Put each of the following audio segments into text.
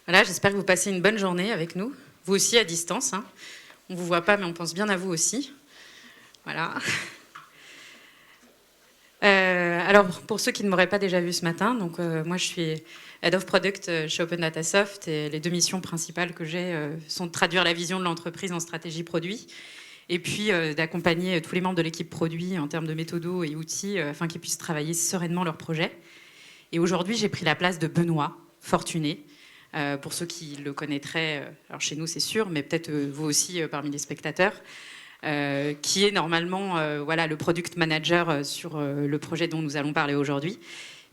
Voilà, j'espère que vous passez une bonne journée avec nous. Vous aussi à distance. Hein. On ne vous voit pas, mais on pense bien à vous aussi. Voilà. Alors, pour ceux qui ne m'auraient pas déjà vu ce matin, donc, moi je suis Head of Product chez Open Data Soft et les deux missions principales que j'ai sont de traduire la vision de l'entreprise en stratégie produit et puis d'accompagner tous les membres de l'équipe produit en termes de méthodos et outils afin qu'ils puissent travailler sereinement leur projet. Et aujourd'hui, j'ai pris la place de Benoît Fortuné. Pour ceux qui le connaîtraient, alors chez nous c'est sûr, mais peut-être vous aussi parmi les spectateurs, qui est normalement voilà, le product manager sur le projet dont nous allons parler aujourd'hui,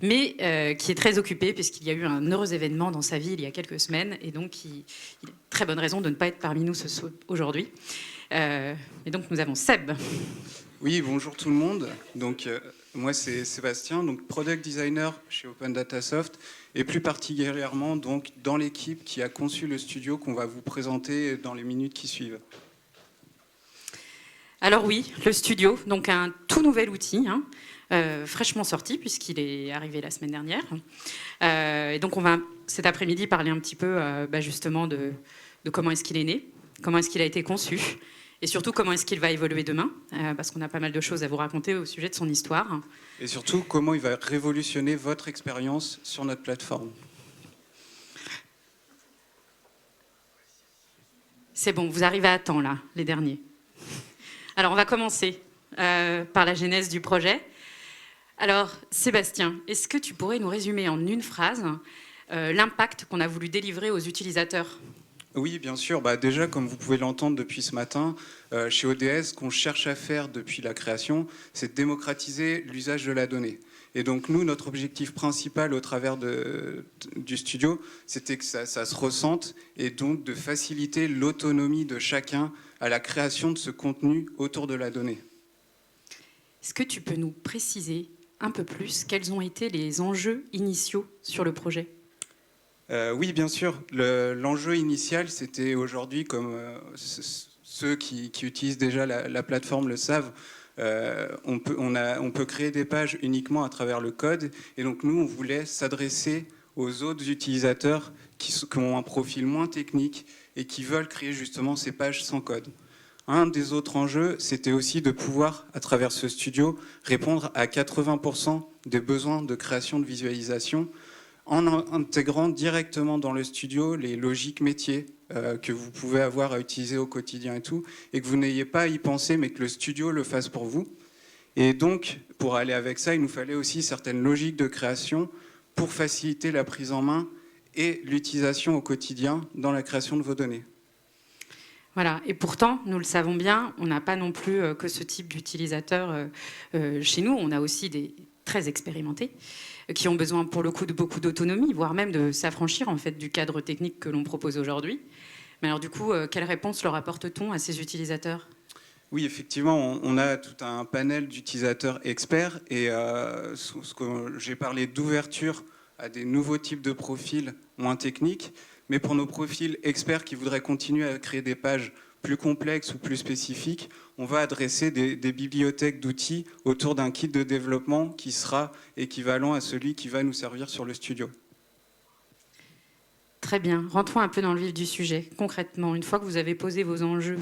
mais qui est très occupé puisqu'il y a eu un heureux événement dans sa vie il y a quelques semaines, et donc il a très bonne raison de ne pas être parmi nous aujourd'hui. Et donc nous avons Seb. Oui, bonjour tout le monde. Donc, moi, c'est Sébastien, donc Product Designer chez Open Data Soft, et plus particulièrement donc, dans l'équipe qui a conçu le studio qu'on va vous présenter dans les minutes qui suivent. Alors oui, le studio, donc un tout nouvel outil, hein, fraîchement sorti puisqu'il est arrivé la semaine dernière. Et donc on va cet après-midi parler un petit peu justement de comment est-ce qu'il est né, comment est-ce qu'il a été conçu, et surtout comment est-ce qu'il va évoluer demain, parce qu'on a pas mal de choses à vous raconter au sujet de son histoire. Et surtout, comment il va révolutionner votre expérience sur notre plateforme. C'est bon, vous arrivez à temps là, les derniers. Alors on va commencer par la genèse du projet. Alors Sébastien, est-ce que tu pourrais nous résumer en une phrase l'impact qu'on a voulu délivrer aux utilisateurs ? Oui, bien sûr. Déjà, comme vous pouvez l'entendre depuis ce matin, chez ODS, ce qu'on cherche à faire depuis la création, c'est de démocratiser l'usage de la donnée. Et donc nous, notre objectif principal au travers du studio, c'était que ça se ressente et donc de faciliter l'autonomie de chacun à la création de ce contenu autour de la donnée. Est-ce que tu peux nous préciser un peu plus quels ont été les enjeux initiaux sur le projet ? Oui, bien sûr. L'enjeu initial, c'était aujourd'hui, comme ceux qui utilisent déjà la plateforme le savent, on peut créer des pages uniquement à travers le code. Et donc nous, on voulait s'adresser aux autres utilisateurs qui ont un profil moins technique et qui veulent créer justement ces pages sans code. Un des autres enjeux, c'était aussi de pouvoir, à travers ce studio, répondre à 80% des besoins de création de visualisation en intégrant directement dans le studio les logiques métiers que vous pouvez avoir à utiliser au quotidien et tout, et que vous n'ayez pas à y penser, mais que le studio le fasse pour vous. Et donc, pour aller avec ça, il nous fallait aussi certaines logiques de création pour faciliter la prise en main et l'utilisation au quotidien dans la création de vos données. Voilà, et pourtant, nous le savons bien, on n'a pas non plus que ce type d'utilisateur chez nous, on a aussi des très expérimentés qui ont besoin pour le coup de beaucoup d'autonomie, voire même de s'affranchir en fait du cadre technique que l'on propose aujourd'hui. Mais alors du coup, quelle réponse leur apporte-t-on à ces utilisateurs ? Oui, effectivement, on a tout un panel d'utilisateurs experts et ce que j'ai parlé d'ouverture à des nouveaux types de profils moins techniques, mais pour nos profils experts qui voudraient continuer à créer des pages plus complexes ou plus spécifiques, on va adresser des bibliothèques d'outils autour d'un kit de développement qui sera équivalent à celui qui va nous servir sur le studio. Très bien, rentrons un peu dans le vif du sujet. Concrètement, une fois que vous avez posé vos enjeux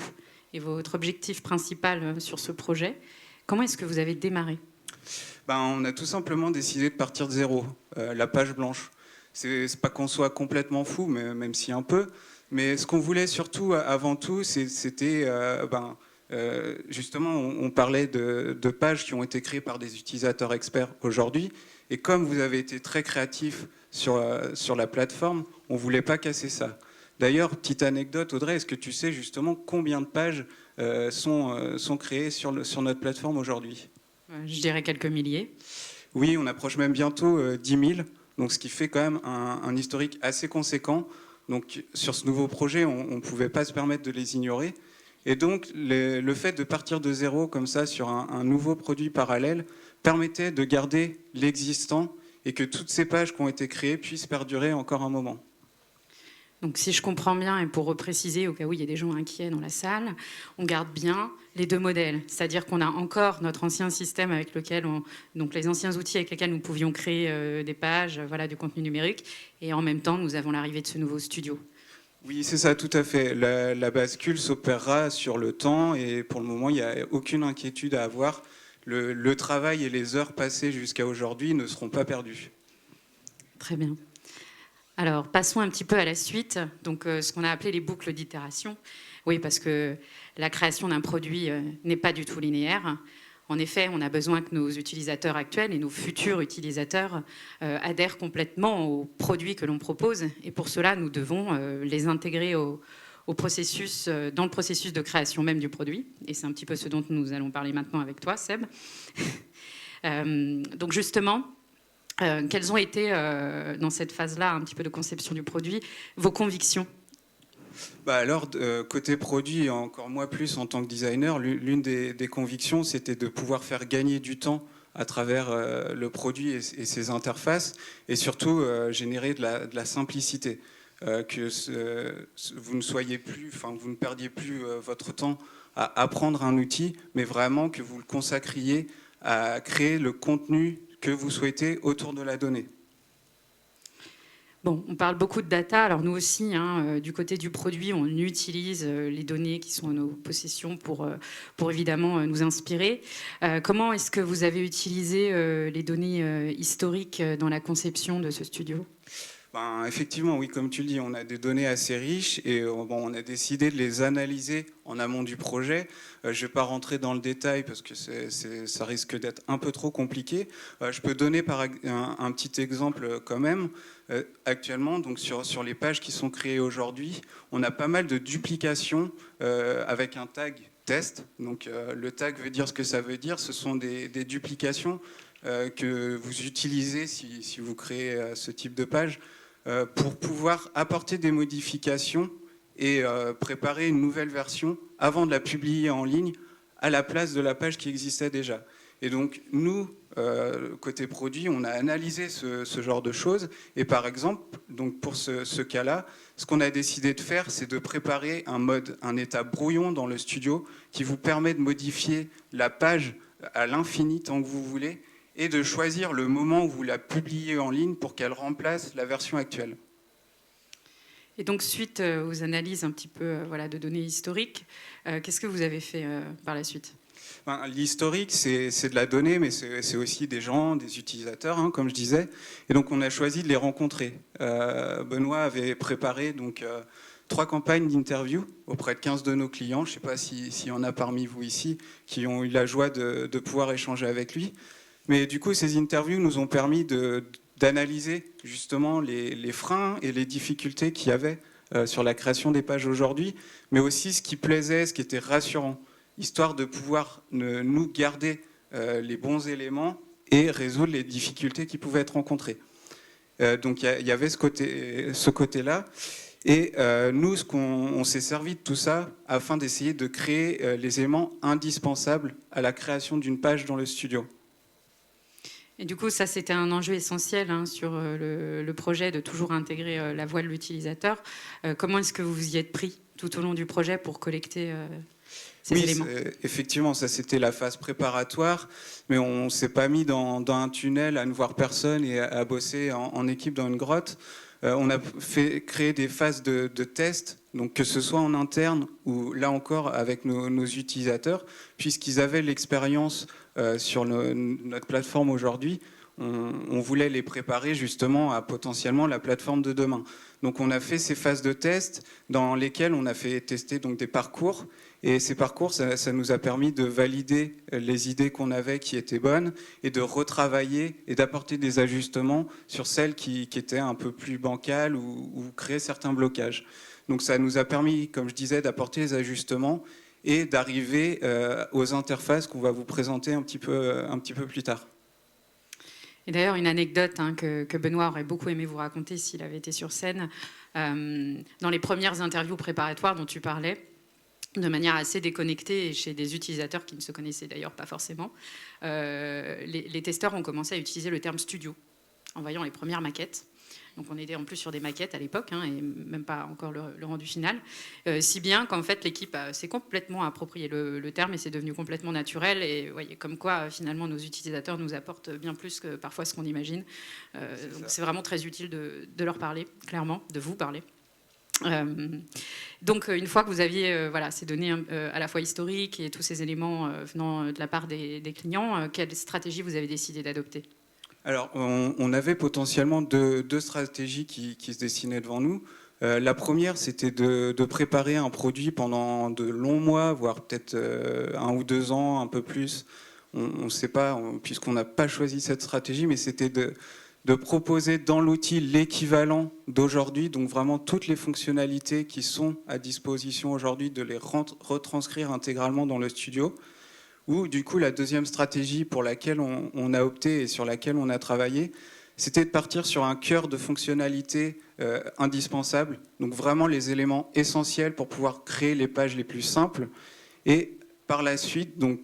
et votre objectif principal sur ce projet, comment est-ce que vous avez démarré ? On a tout simplement décidé de partir de zéro, la page blanche. C'est pas qu'on soit complètement fou, mais même si un peu. Mais ce qu'on voulait surtout, avant tout, c'était justement, on parlait de pages qui ont été créées par des utilisateurs experts aujourd'hui. Et comme vous avez été très créatifs sur la plateforme, on ne voulait pas casser ça. D'ailleurs, petite anecdote, Audrey, est-ce que tu sais justement combien de pages sont créées sur notre plateforme aujourd'hui ? Je dirais quelques milliers. Oui, on approche même bientôt 10 000, donc ce qui fait quand même un historique assez conséquent. Donc sur ce nouveau projet, on ne pouvait pas se permettre de les ignorer. Et donc le fait de partir de zéro comme ça sur un nouveau produit parallèle permettait de garder l'existant et que toutes ces pages qui ont été créées puissent perdurer encore un moment. Donc si je comprends bien, et pour repréciser au cas où il y a des gens inquiets dans la salle, on garde bien les deux modèles. C'est-à-dire qu'on a encore notre ancien système avec lequel donc les anciens outils avec lesquels nous pouvions créer des pages, voilà, du contenu numérique, et en même temps nous avons l'arrivée de ce nouveau studio. Oui, c'est ça, tout à fait. La bascule s'opérera sur le temps et pour le moment, il n'y a aucune inquiétude à avoir. Le travail et les heures passées jusqu'à aujourd'hui ne seront pas perdus. Très bien. Alors, passons un petit peu à la suite, donc ce qu'on a appelé les boucles d'itération. Oui, parce que la création d'un produit n'est pas du tout linéaire. En effet, on a besoin que nos utilisateurs actuels et nos futurs utilisateurs adhèrent complètement aux produits que l'on propose. Et pour cela, nous devons les intégrer au processus, dans le processus de création même du produit. Et c'est un petit peu ce dont nous allons parler maintenant avec toi, Seb. Donc justement, quelles ont été, dans cette phase-là, un petit peu de conception du produit, vos convictions? Alors, côté produit, et encore moi plus en tant que designer, l'une des convictions, c'était de pouvoir faire gagner du temps à travers le produit et ses interfaces, et surtout générer de la simplicité. Que vous ne soyez plus, enfin, vous ne perdiez plus votre temps à apprendre un outil, mais vraiment que vous le consacriez à créer le contenu que vous souhaitez autour de la donnée. Bon, on parle beaucoup de data, alors nous aussi, du côté du produit, on utilise les données qui sont en nos possessions pour évidemment nous inspirer. Comment est-ce que vous avez utilisé les données historiques dans la conception de ce studio? Effectivement, oui, comme tu le dis, on a des données assez riches et on a décidé de les analyser en amont du projet. Je ne vais pas rentrer dans le détail parce que ça risque d'être un peu trop compliqué. Je peux donner un petit exemple quand même. Actuellement, donc sur les pages qui sont créées aujourd'hui, on a pas mal de duplications avec un tag test. Donc le tag veut dire ce que ça veut dire. Ce sont des duplications que vous utilisez si vous créez ce type de page. Pour pouvoir apporter des modifications et préparer une nouvelle version avant de la publier en ligne à la place de la page qui existait déjà. Et donc nous, côté produit, on a analysé ce genre de choses. Et par exemple, donc pour ce cas-là, ce qu'on a décidé de faire, c'est de préparer un état brouillon dans le studio qui vous permet de modifier la page à l'infini tant que vous voulez et de choisir le moment où vous la publiez en ligne pour qu'elle remplace la version actuelle. Et donc, suite aux analyses un petit peu de données historiques, qu'est-ce que vous avez fait par la suite? L'historique, c'est de la donnée, mais c'est aussi des gens, des utilisateurs, comme je disais. Et donc, on a choisi de les rencontrer. Benoît avait préparé donc 3 campagnes d'interview auprès de 15 de nos clients. Je ne sais pas s'il y en a parmi vous ici qui ont eu la joie de pouvoir échanger avec lui. Mais du coup, ces interviews nous ont permis d'analyser justement les freins et les difficultés qu'il y avait sur la création des pages aujourd'hui, mais aussi ce qui plaisait, ce qui était rassurant, histoire de pouvoir nous garder les bons éléments et résoudre les difficultés qui pouvaient être rencontrées. Donc il y avait ce côté-là. Et nous, on s'est servi de tout ça afin d'essayer de créer les éléments indispensables à la création d'une page dans le studio. Et du coup, ça, c'était un enjeu essentiel sur le projet de toujours intégrer la voix de l'utilisateur. Comment est-ce que vous vous y êtes pris tout au long du projet pour collecter ces éléments? Effectivement, ça c'était la phase préparatoire, mais on ne s'est pas mis dans un tunnel à ne voir personne et à bosser en équipe dans une grotte. On a créé des phases de tests, donc que ce soit en interne ou là encore avec nos utilisateurs, puisqu'ils avaient l'expérience sur notre plateforme aujourd'hui. On voulait les préparer justement à potentiellement la plateforme de demain. Donc on a fait ces phases de test dans lesquelles on a fait tester donc des parcours. Et ces parcours, ça nous a permis de valider les idées qu'on avait qui étaient bonnes et de retravailler et d'apporter des ajustements sur celles qui étaient un peu plus bancales ou créer certains blocages. Donc ça nous a permis, comme je disais, d'apporter les ajustements et d'arriver aux interfaces qu'on va vous présenter un petit peu plus tard. Et d'ailleurs, une anecdote que Benoît aurait beaucoup aimé vous raconter s'il avait été sur scène, dans les premières interviews préparatoires dont tu parlais, de manière assez déconnectée et chez des utilisateurs qui ne se connaissaient d'ailleurs pas forcément, les testeurs ont commencé à utiliser le terme studio en voyant les premières maquettes. Donc on était en plus sur des maquettes à l'époque, hein, et même pas encore le rendu final. Si bien qu'en fait l'équipe s'est complètement approprié le terme et c'est devenu complètement naturel. Et voyez, comme quoi finalement nos utilisateurs nous apportent bien plus que parfois ce qu'on imagine. Donc c'est vraiment très utile de leur parler, clairement, de vous parler. Donc une fois que vous aviez ces données à la fois historiques et tous ces éléments venant de la part des clients, quelle stratégie vous avez décidé d'adopter ? Alors, on avait potentiellement deux stratégies qui se dessinaient devant nous. La première, c'était de préparer un produit pendant de longs mois, voire peut-être 1 ou 2 ans, un peu plus. On ne sait pas, puisqu'on n'a pas choisi cette stratégie, mais c'était de proposer dans l'outil l'équivalent d'aujourd'hui, donc vraiment toutes les fonctionnalités qui sont à disposition aujourd'hui, de les retranscrire intégralement dans le studio. Ou du coup, la deuxième stratégie pour laquelle on a opté et sur laquelle on a travaillé, c'était de partir sur un cœur de fonctionnalités indispensables, donc vraiment les éléments essentiels pour pouvoir créer les pages les plus simples. Et par la suite, donc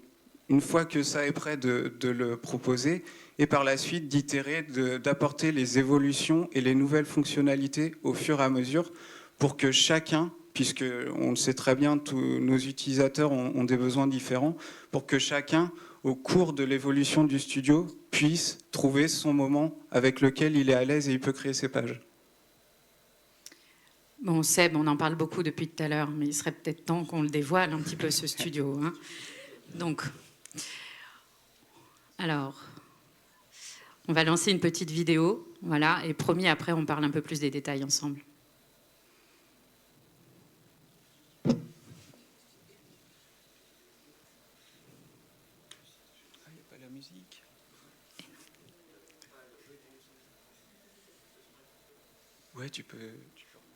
une fois que ça est prêt, de le proposer, et par la suite d'itérer, d'apporter les évolutions et les nouvelles fonctionnalités au fur et à mesure pour que chacun, puisque on le sait très bien, tous nos utilisateurs ont des besoins différents, pour que chacun, au cours de l'évolution du studio, puisse trouver son moment avec lequel il est à l'aise et il peut créer ses pages. Bon, Seb, on en parle beaucoup depuis tout à l'heure, mais il serait peut-être temps qu'on le dévoile un petit peu, ce studio, hein. Donc, alors, on va lancer une petite vidéo, voilà, et promis, après, on parle un peu plus des détails ensemble. Ouais, tu peux...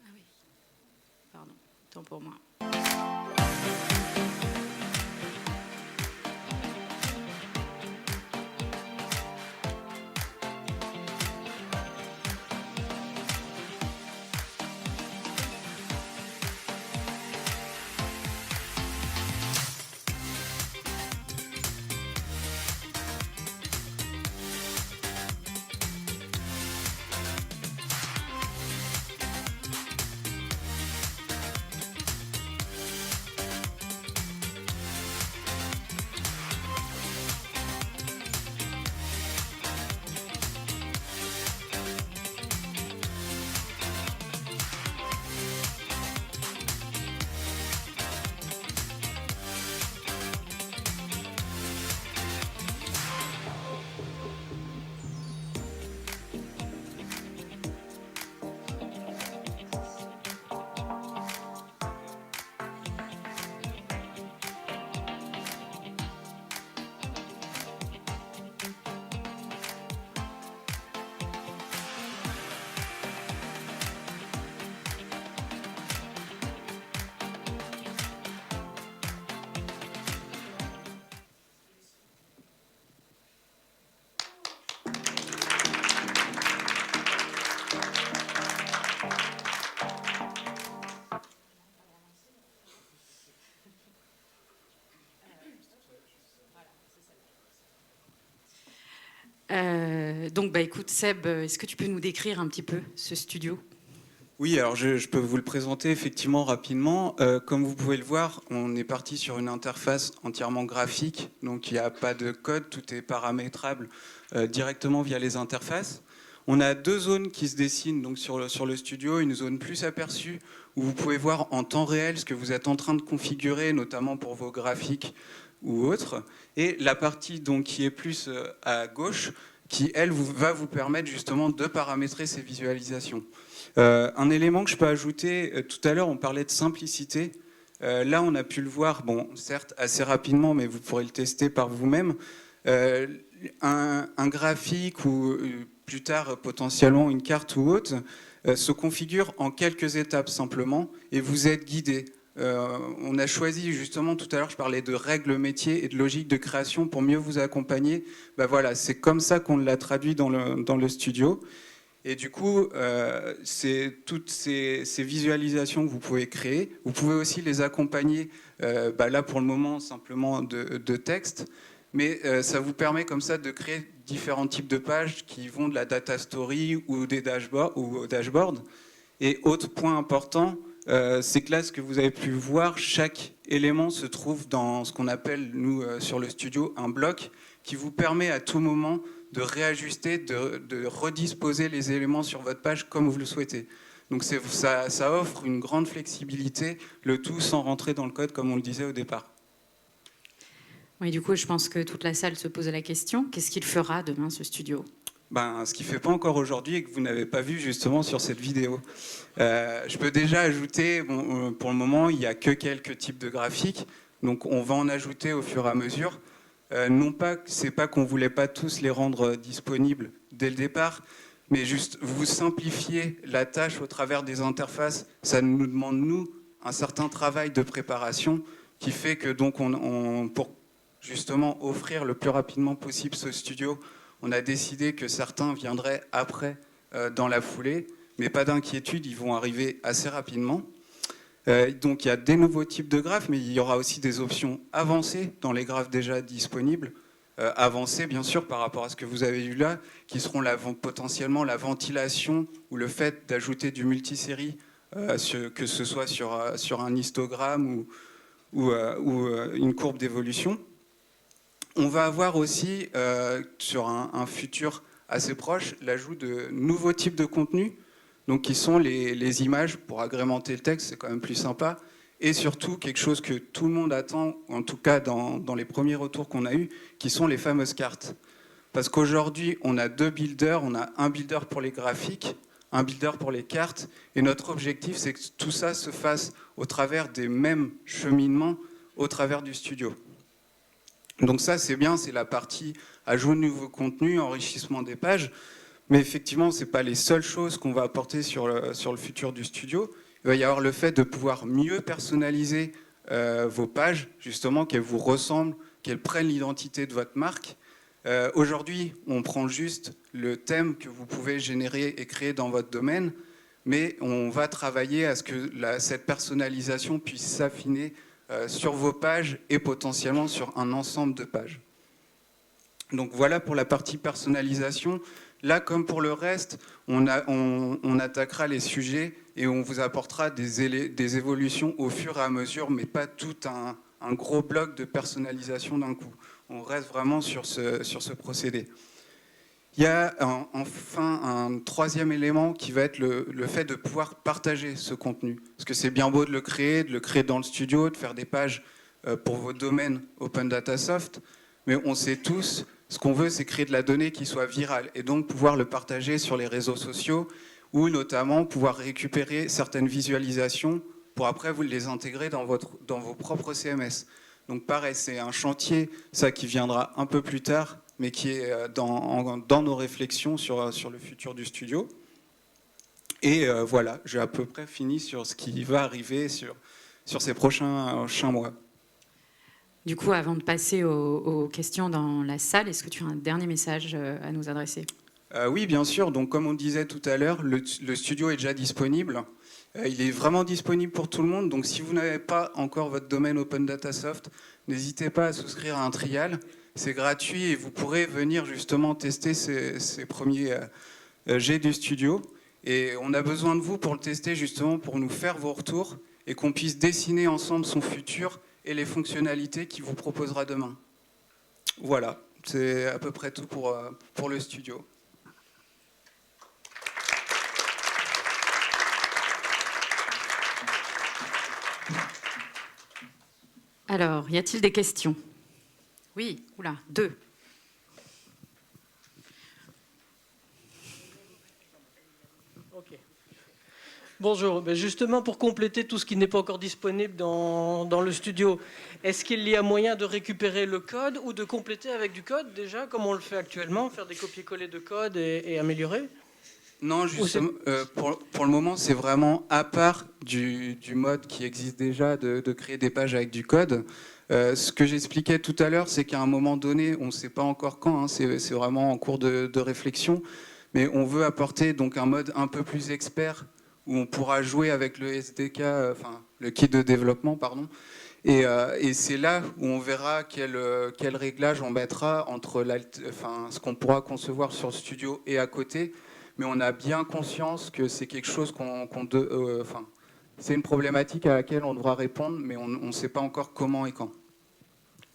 Ah oui, pardon, temps pour moi. Donc, écoute, Seb, est-ce que tu peux nous décrire un petit peu ce studio ? Oui, alors je peux vous le présenter effectivement rapidement. Comme vous pouvez le voir, on est parti sur une interface entièrement graphique, donc il n'y a pas de code, tout est paramétrable directement via les interfaces. On a 2 zones qui se dessinent donc sur le studio, une zone plus aperçue où vous pouvez voir en temps réel ce que vous êtes en train de configurer, notamment pour vos graphiques ou autres, et la partie donc qui est plus à gauche, qui elle va vous permettre justement de paramétrer ces visualisations. Un élément que je peux ajouter, tout à l'heure on parlait de simplicité, là on a pu le voir, bon certes assez rapidement, mais vous pourrez le tester par vous-même, un graphique ou plus tard potentiellement une carte ou autre se configure en quelques étapes simplement et vous êtes guidé. On a choisi justement, tout à l'heure je parlais de règles métiers et de logique de création pour mieux vous accompagner. Voilà, c'est comme ça qu'on l'a traduit dans le studio. Et du coup, c'est toutes ces visualisations que vous pouvez créer. Vous pouvez aussi les accompagner, là pour le moment simplement de texte. mais ça vous permet comme ça de créer différents types de pages qui vont de la data story ou des dashboards. Et autre point important, c'est que là, ce que vous avez pu voir, chaque élément se trouve dans ce qu'on appelle, nous, sur le studio, un bloc qui vous permet à tout moment de réajuster, de redisposer les éléments sur votre page comme vous le souhaitez. Donc ça offre une grande flexibilité, le tout sans rentrer dans le code comme on le disait au départ. Oui, du coup, je pense que toute la salle se pose la question, qu'est-ce qu'il fera demain, ce studio ? Ce qu'il ne fait pas encore aujourd'hui et que vous n'avez pas vu justement sur cette vidéo. Je peux déjà ajouter, pour le moment, il n'y a que quelques types de graphiques, donc on va en ajouter au fur et à mesure. Non pas, c'est pas qu'on ne voulait pas tous les rendre disponibles dès le départ, mais juste vous simplifier la tâche au travers des interfaces. Ça nous demande, nous, un certain travail de préparation qui fait que, donc, pour justement offrir le plus rapidement possible ce studio, on a décidé que certains viendraient après, dans la foulée, mais pas d'inquiétude, ils vont arriver assez rapidement. Donc il y a des nouveaux types de graphes, mais il y aura aussi des options avancées dans les graphes déjà disponibles. Avancées, bien sûr, par rapport à ce que vous avez vu là, qui seront potentiellement la ventilation ou le fait d'ajouter du multisérie, que ce soit sur un histogramme ou une courbe d'évolution. On va avoir aussi, sur un futur assez proche, l'ajout de nouveaux types de contenus, donc qui sont les images pour agrémenter le texte, c'est quand même plus sympa, et surtout quelque chose que tout le monde attend, en tout cas dans les premiers retours qu'on a eus, qui sont les fameuses cartes. Parce qu'aujourd'hui, on a deux builders, on a un builder pour les graphiques, un builder pour les cartes, et notre objectif, c'est que tout ça se fasse au travers des mêmes cheminements, au travers du studio. Donc ça, c'est bien, c'est la partie ajout de nouveaux contenus, enrichissement des pages. Mais effectivement, ce n'est pas les seules choses qu'on va apporter sur le futur du studio. Il va y avoir le fait de pouvoir mieux personnaliser vos pages, justement, qu'elles vous ressemblent, qu'elles prennent l'identité de votre marque. Aujourd'hui, on prend juste le thème que vous pouvez générer et créer dans votre domaine, mais on va travailler à ce que cette personnalisation puisse s'affiner sur vos pages et potentiellement sur un ensemble de pages. Donc voilà pour la partie personnalisation. Là, comme pour le reste, on attaquera les sujets et on vous apportera des évolutions au fur et à mesure, mais pas tout un gros bloc de personnalisation d'un coup. On reste vraiment sur ce procédé. Il y a enfin un troisième élément qui va être le fait de pouvoir partager ce contenu. Parce que c'est bien beau de le créer dans le studio, de faire des pages pour vos domaines Open Data Soft, mais on sait tous, ce qu'on veut, c'est créer de la donnée qui soit virale et donc pouvoir le partager sur les réseaux sociaux ou notamment pouvoir récupérer certaines visualisations pour après vous les intégrer dans vos propres CMS. Donc pareil, c'est un chantier, ça qui viendra un peu plus tard, mais qui est dans nos réflexions sur le futur du studio. Et voilà, j'ai à peu près fini sur ce qui va arriver sur ces prochains mois. Du coup, avant de passer aux questions dans la salle, est-ce que tu as un dernier message à nous adresser ? Oui, bien sûr. Donc, comme on disait tout à l'heure, le studio est déjà disponible. Il est vraiment disponible pour tout le monde. Donc, si vous n'avez pas encore votre domaine Open Data Soft, n'hésitez pas à souscrire à un trial. C'est gratuit et vous pourrez venir justement tester ces premiers jets du studio. Et on a besoin de vous pour le tester justement pour nous faire vos retours et qu'on puisse dessiner ensemble son futur et les fonctionnalités qu'il vous proposera demain. Voilà, c'est à peu près tout pour le studio. Alors, y a-t-il des questions ? Oui, oula, 2. Ok. Bonjour. Ben justement, pour compléter tout ce qui n'est pas encore disponible dans le studio, est-ce qu'il y a moyen de récupérer le code ou de compléter avec du code déjà, comme on le fait actuellement, faire des copier-coller de code et améliorer ? Non, justement, pour le moment, c'est vraiment à part du mode qui existe déjà de créer des pages avec du code. Ce que j'expliquais tout à l'heure, c'est qu'à un moment donné, on ne sait pas encore quand, hein, c'est vraiment en cours de réflexion, mais on veut apporter donc un mode un peu plus expert où on pourra jouer avec le SDK, enfin le kit de développement, pardon, Et c'est là où on verra quel réglage on mettra entre ce qu'on pourra concevoir sur le studio et à côté. Mais on a bien conscience que c'est quelque chose c'est une problématique à laquelle on devra répondre, mais on ne sait pas encore comment et quand.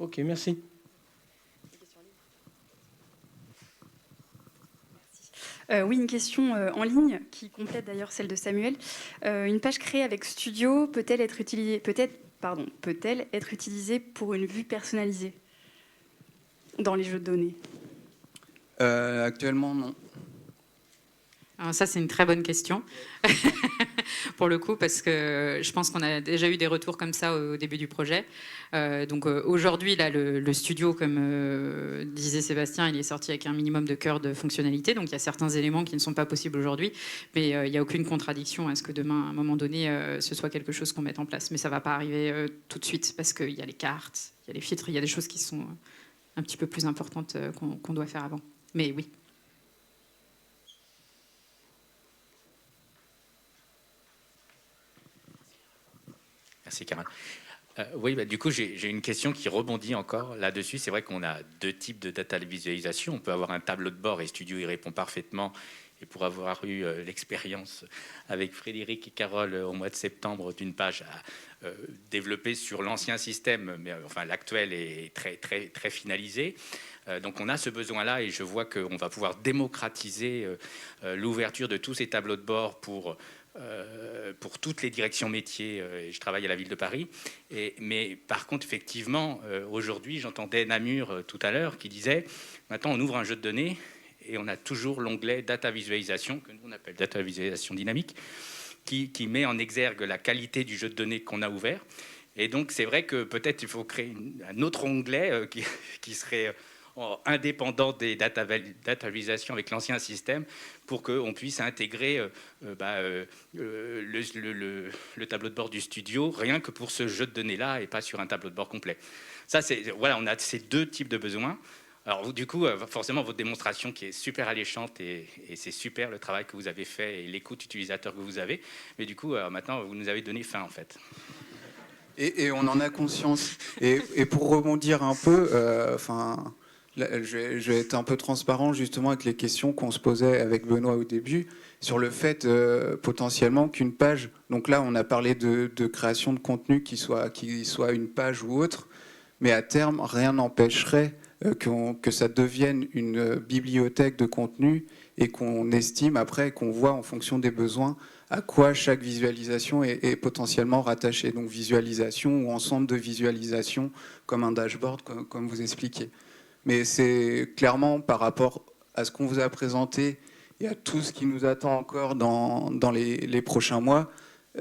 Ok, merci. Oui, une question en ligne qui complète d'ailleurs celle de Samuel. Une page créée avec Studio peut-elle être utilisée pour une vue personnalisée dans les jeux de données? Actuellement, non. Alors ça, c'est une très bonne question, pour le coup, parce que je pense qu'on a déjà eu des retours comme ça au début du projet. Donc aujourd'hui, là, le studio, comme disait Sébastien, il est sorti avec un minimum de cœur de fonctionnalité. Donc il y a certains éléments qui ne sont pas possibles aujourd'hui, mais il n'y a aucune contradiction à ce que demain, à un moment donné, ce soit quelque chose qu'on mette en place. Mais ça ne va pas arriver tout de suite, parce qu'il y a les cartes, il y a les filtres, il y a des choses qui sont un petit peu plus importantes qu'on doit faire avant. Mais oui. Merci Caroline. Oui, du coup, j'ai une question qui rebondit encore là-dessus. C'est vrai qu'on a deux types de data visualisation. On peut avoir un tableau de bord et Studio y répond parfaitement. Et pour avoir eu l'expérience avec Frédéric et Carole au mois de septembre d'une page développée sur l'ancien système, mais enfin l'actuel est très, très, très finalisé. Donc on a ce besoin-là et je vois qu'on va pouvoir démocratiser l'ouverture de tous ces tableaux de bord pour toutes les directions métiers. Je travaille à la ville de Paris. Mais par contre, effectivement, aujourd'hui, j'entendais Namur tout à l'heure qui disait, maintenant on ouvre un jeu de données et on a toujours l'onglet Data Visualisation, que nous on appelle Data Visualisation dynamique, qui met en exergue la qualité du jeu de données qu'on a ouvert. Et donc c'est vrai que peut-être il faut créer un autre onglet qui serait indépendant des data visualisations avec l'ancien système pour qu'on puisse intégrer le tableau de bord du studio rien que pour ce jeu de données-là et pas sur un tableau de bord complet. Ça, voilà, on a ces deux types de besoins. Alors du coup, forcément, votre démonstration qui est super alléchante et c'est super le travail que vous avez fait et l'écoute utilisateur que vous avez. Mais du coup, maintenant, vous nous avez donné faim en fait. Et on en a conscience. Et pour rebondir un peu, je vais être un peu transparent justement avec les questions qu'on se posait avec Benoît au début sur le fait potentiellement qu'une page, donc là on a parlé de création de contenu qui soit une page ou autre, mais à terme rien n'empêcherait que ça devienne une bibliothèque de contenu et qu'on estime après, qu'on voit en fonction des besoins à quoi chaque visualisation est potentiellement rattachée. Donc visualisation ou ensemble de visualisations comme un dashboard, comme vous expliquez. Mais c'est clairement par rapport à ce qu'on vous a présenté et à tout ce qui nous attend encore dans les prochains mois,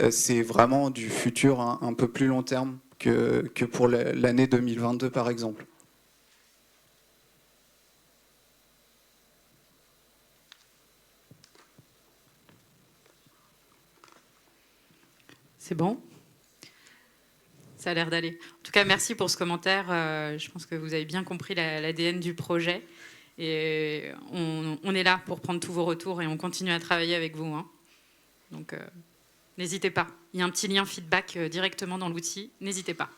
c'est vraiment du futur un peu plus long terme que pour l'année 2022 par exemple. C'est bon? Ça a l'air d'aller. En tout cas, merci pour ce commentaire. Je pense que vous avez bien compris l'ADN du projet. Et on est là pour prendre tous vos retours et on continue à travailler avec vous. Hein. Donc, n'hésitez pas. Il y a un petit lien feedback directement dans l'outil. N'hésitez pas.